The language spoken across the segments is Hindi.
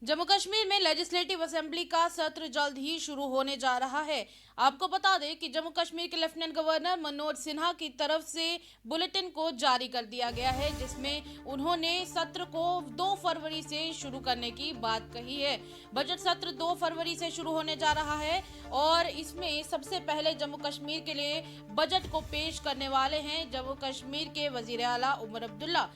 जम्मू कश्मीर में लेजिस्लेटिव असेंबली का सत्र जल्द ही शुरू होने जा रहा है। आपको बता दें कि जम्मू कश्मीर के लेफ्टिनेंट गवर्नर मनोज सिन्हा की तरफ से बुलेटिन को जारी कर दिया गया है, जिसमें उन्होंने सत्र को 2 फरवरी से शुरू करने की बात कही है। बजट सत्र 2 फरवरी से शुरू होने जा रहा है और इसमें सबसे पहले जम्मू कश्मीर के लिए बजट को पेश करने वाले हैं जम्मू कश्मीर के वजीर आला उमर अब्दुल्ला।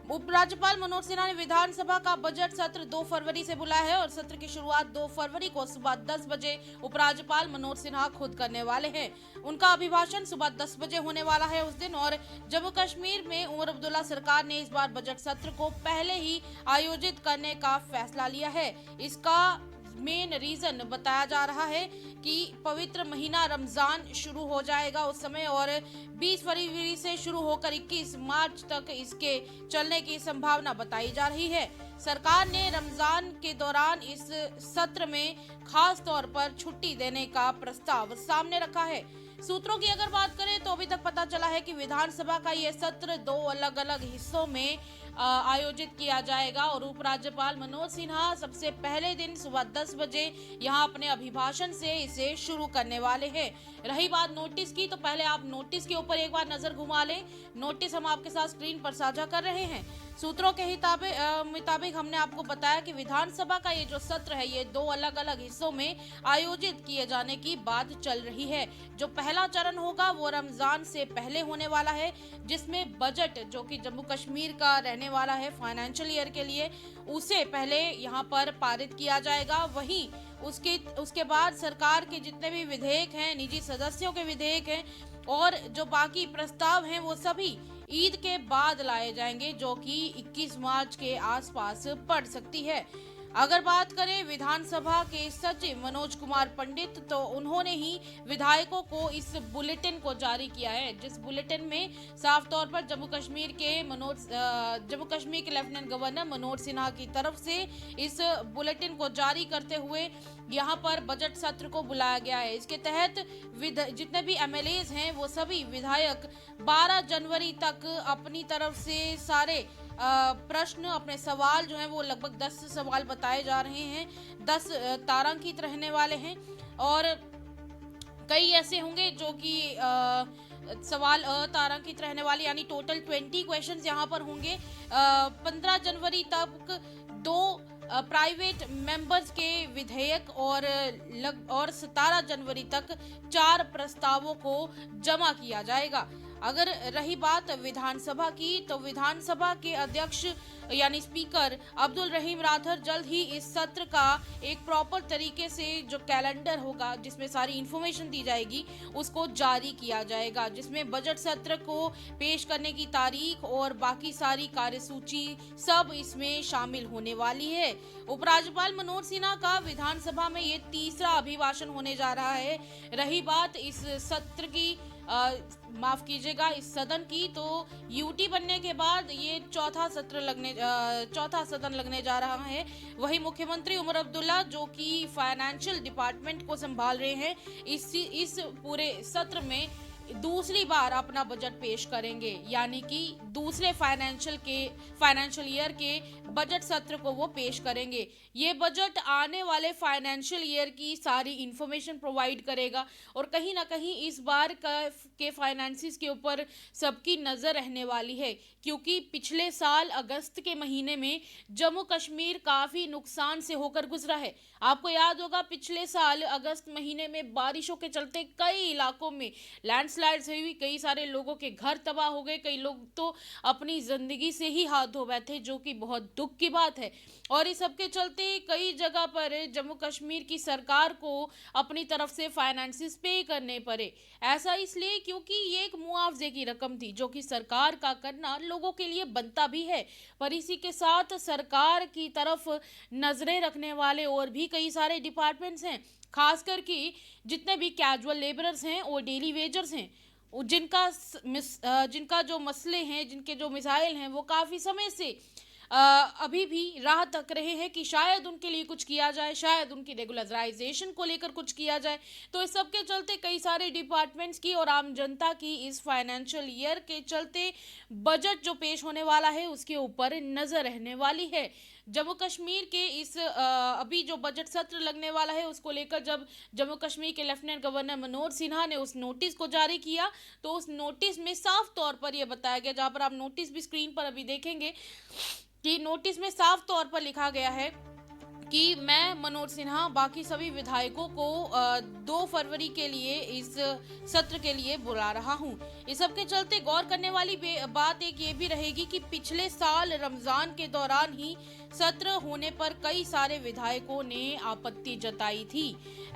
उपराज्यपाल मनोज सिन्हा ने विधानसभा का बजट सत्र 2 फरवरी से बुलाया है और सत्र की शुरुआत 2 फरवरी को सुबह 10 बजे उपराज्यपाल मनोज सिन्हा खुद करने वाले हैं। उनका अभिभाषण सुबह 10 बजे होने वाला है उस दिन। और जम्मू कश्मीर में उमर अब्दुल्ला सरकार ने इस बार बजट सत्र को पहले ही आयोजित करने का फैसला लिया है। इसका मेन रीजन बताया जा रहा है कि पवित्र महीना रमजान शुरू हो जाएगा उस समय, और 20 फरवरी से शुरू होकर 21 मार्च तक इसके चलने की संभावना बताई जा रही है। सरकार ने रमजान के दौरान इस सत्र में खास तौर पर छुट्टी देने का प्रस्ताव सामने रखा है। सूत्रों की अगर बात करें तो अभी तक पता चला है कि विधानसभा का यह सत्र 2 अलग अलग हिस्सों में आयोजित किया जाएगा और उपराज्यपाल मनोज सिन्हा सबसे पहले दिन सुबह 10 बजे यहां अपने अभिभाषण से इसे शुरू करने वाले हैं। रही बात नोटिस की, तो पहले आप नोटिस के ऊपर एक बार नजर घुमा लें। नोटिस हम आपके साथ स्क्रीन पर साझा कर रहे हैं। सूत्रों के मुताबिक हमने आपको बताया कि विधानसभा का ये जो सत्र है ये 2 अलग अलग हिस्सों में आयोजित किए जाने की बात चल रही है। जो पहला चरण होगा वो रमजान से पहले होने वाला है, जिसमें बजट जो कि जम्मू कश्मीर का रहने वाला है फाइनेंशियल ईयर के लिए, उसे पहले यहाँ पर पारित किया जाएगा। वहीं उसके बाद सरकार के जितने भी विधेयक हैं, निजी सदस्यों के विधेयक हैं और जो बाकी प्रस्ताव हैं वो सभी ईद के बाद लाए जाएंगे, जो कि 21 मार्च के आसपास पड़ सकती है। अगर बात करें विधानसभा के सचिव मनोज कुमार पंडित, तो उन्होंने ही विधायकों को इस बुलेटिन को जारी किया है, जिस बुलेटिन में साफ तौर पर जम्मू कश्मीर के लेफ्टिनेंट गवर्नर मनोज सिन्हा की तरफ से इस बुलेटिन को जारी करते हुए यहाँ पर बजट सत्र को बुलाया गया है। इसके तहत जितने भी एमएलएज हैं वो सभी विधायक 12 जनवरी तक अपनी तरफ से सारे प्रश्न, अपने सवाल जो हैं वो लगभग 10 सवाल बताए जा रहे हैं, 10 तारांकित रहने वाले हैं और कई ऐसे होंगे जो कि सवाल अतारांकित रहने वाले, यानी टोटल 20 क्वेश्चंस यहाँ पर होंगे। 15 जनवरी तक 2 प्राइवेट मेंबर्स के विधेयक और 17 जनवरी तक 4 प्रस्तावों को जमा किया जाएगा। अगर रही बात विधानसभा की, तो विधानसभा के अध्यक्ष यानी स्पीकर अब्दुल रहीम राठौर जल्द ही इस सत्र का एक प्रॉपर तरीके से जो कैलेंडर होगा जिसमें सारी इंफॉर्मेशन दी जाएगी उसको जारी किया जाएगा, जिसमें बजट सत्र को पेश करने की तारीख और बाकी सारी कार्यसूची सब इसमें शामिल होने वाली है। उपराज्यपाल मनोज सिन्हा का विधानसभा में ये तीसरा अभिभाषण होने जा रहा है। रही बात इस सत्र की माफ कीजिएगा इस सदन की, तो यूटी बनने के बाद ये चौथा सदन लगने जा रहा है। वही मुख्यमंत्री उमर अब्दुल्ला जो कि फाइनेंशियल डिपार्टमेंट को संभाल रहे हैं, इस पूरे सत्र में दूसरी बार अपना बजट पेश करेंगे, यानी कि दूसरे फाइनेंशियल ईयर के बजट सत्र को वो पेश करेंगे। ये बजट आने वाले फाइनेंशियल ईयर की सारी इंफॉर्मेशन प्रोवाइड करेगा और कहीं ना कहीं इस बार के फाइनेंसिस के ऊपर सबकी नज़र रहने वाली है, क्योंकि पिछले साल अगस्त के महीने में जम्मू कश्मीर काफ़ी नुकसान से होकर गुजरा है। आपको याद होगा पिछले साल अगस्त महीने में बारिशों के चलते कई इलाकों में लैंडस्लाइड्स हुई, कई सारे लोगों के घर तबाह हो गए, कई लोग तो अपनी ज़िंदगी से ही हाथ धो बैठे, जो कि बहुत दुख की बात है। और इस सब के चलते कई जगह पर जम्मू कश्मीर की सरकार को अपनी तरफ से फाइनेंसिस पे करने पड़े। ऐसा इसलिए क्योंकि ये एक मुआवजे की रकम थी जो कि सरकार का करना लोगों के लिए बनता भी है, पर इसी के साथ सरकार की तरफ नजरें रखने वाले और भी कई सारे डिपार्टमेंट्स हैं, खासकर कि जितने भी कैजुअल लेबरर्स हैं और डेली वेजर्स हैं, जिनका जो मसले हैं, जिनके जो मिसाइल हैं वो काफ़ी समय से अभी भी राह तक रहे हैं कि शायद उनके लिए कुछ किया जाए, शायद उनकी रेगुलराइजेशन को लेकर कुछ किया जाए। तो इस सब के चलते कई सारे डिपार्टमेंट्स की और आम जनता की इस फाइनेंशियल ईयर के चलते बजट जो पेश होने वाला है उसके ऊपर नज़र रहने वाली है। जम्मू कश्मीर के इस अभी जो बजट सत्र लगने वाला है उसको लेकर जब जम्मू कश्मीर के लेफ्टिनेंट गवर्नर मनोज सिन्हा ने उस नोटिस को जारी किया, तो उस नोटिस में साफ तौर पर यह बताया गया, जहां पर आप नोटिस भी स्क्रीन पर अभी देखेंगे कि नोटिस में साफ तौर पर लिखा गया है कि मैं मनोज सिन्हा बाकी सभी विधायकों को 2 फरवरी के लिए इस सत्र के लिए बुला रहा हूं। इस सब के चलते गौर करने वाली बात एक ये भी रहेगी कि पिछले साल रमजान के दौरान ही सत्र होने पर कई सारे विधायकों ने आपत्ति जताई थी।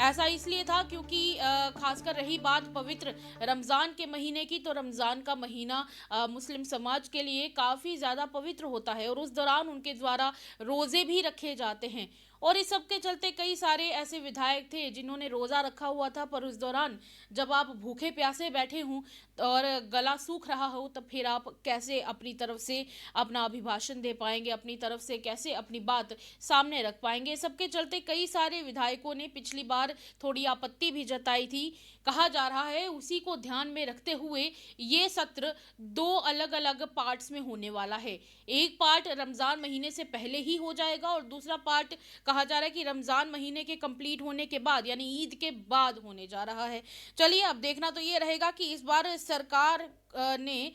ऐसा इसलिए था क्योंकि खासकर रही बात पवित्र रमजान के महीने की, तो रमजान का महीना मुस्लिम समाज के लिए काफ़ी ज़्यादा पवित्र होता है और उस दौरान उनके द्वारा रोज़े भी रखे जाते हैं। और इस सब के चलते कई सारे ऐसे विधायक थे जिन्होंने रोज़ा रखा हुआ था, पर उस दौरान जब आप भूखे प्यासे बैठे हों और गला सूख रहा हो, तब फिर आप कैसे अपनी तरफ से अपना अभिभाषण दे पाएंगे, अपनी तरफ से कैसे अपनी बात सामने रख पाएंगे। सबके चलते कई सारे विधायकों ने पिछली बार थोड़ी आपत्ति भी जताई थी। कहा जा रहा है उसी को ध्यान में रखते हुए ये सत्र 2 अलग अलग पार्ट्स में होने वाला है। एक पार्ट रमज़ान महीने से पहले ही हो जाएगा और दूसरा पार्ट कहा जा रहा है कि रमज़ान महीने के कंप्लीट होने के बाद, यानी ईद के बाद होने जा रहा है। चलिए अब देखना तो ये रहेगा कि इस बार सरकार ने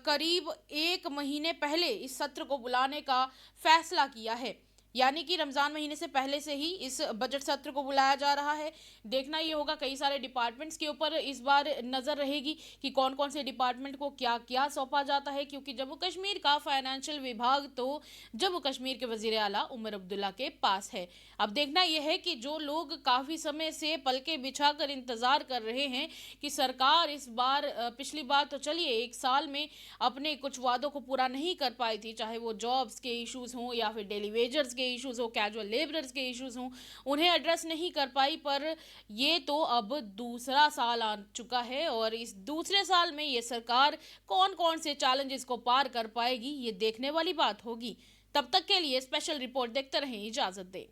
करीब 1 महीने पहले इस सत्र को बुलाने का फैसला किया है, यानी कि रमज़ान महीने से पहले से ही इस बजट सत्र को बुलाया जा रहा है। देखना ये होगा, कई सारे डिपार्टमेंट्स के ऊपर इस बार नज़र रहेगी कि कौन कौन से डिपार्टमेंट को क्या क्या सौंपा जाता है, क्योंकि जम्मू कश्मीर का फाइनेंशियल विभाग तो जम्मू कश्मीर के वज़ीर आला उमर अब्दुल्ला के पास है। अब देखना यह है कि जो लोग काफ़ी समय से पलके बिछाकर इंतज़ार कर रहे हैं कि सरकार इस बार, पिछली बार तो चलिए 1 साल में अपने कुछ वादों को पूरा नहीं कर पाई थी, चाहे वो जॉब्स के इश्यूज़ हों या फिर डेली वेजर्स के इश्यूज़ हो, कैजुअल लेबरर्स के इश्यूज़ हों, उन्हें एड्रेस नहीं कर पाई। पर ये तो अब दूसरा साल आ चुका है और इस दूसरे साल में ये सरकार कौन कौन से चैलेंजेस को पार कर पाएगी, ये देखने वाली बात होगी। तब तक के लिए स्पेशल रिपोर्ट देखते रहें, इजाज़त दें।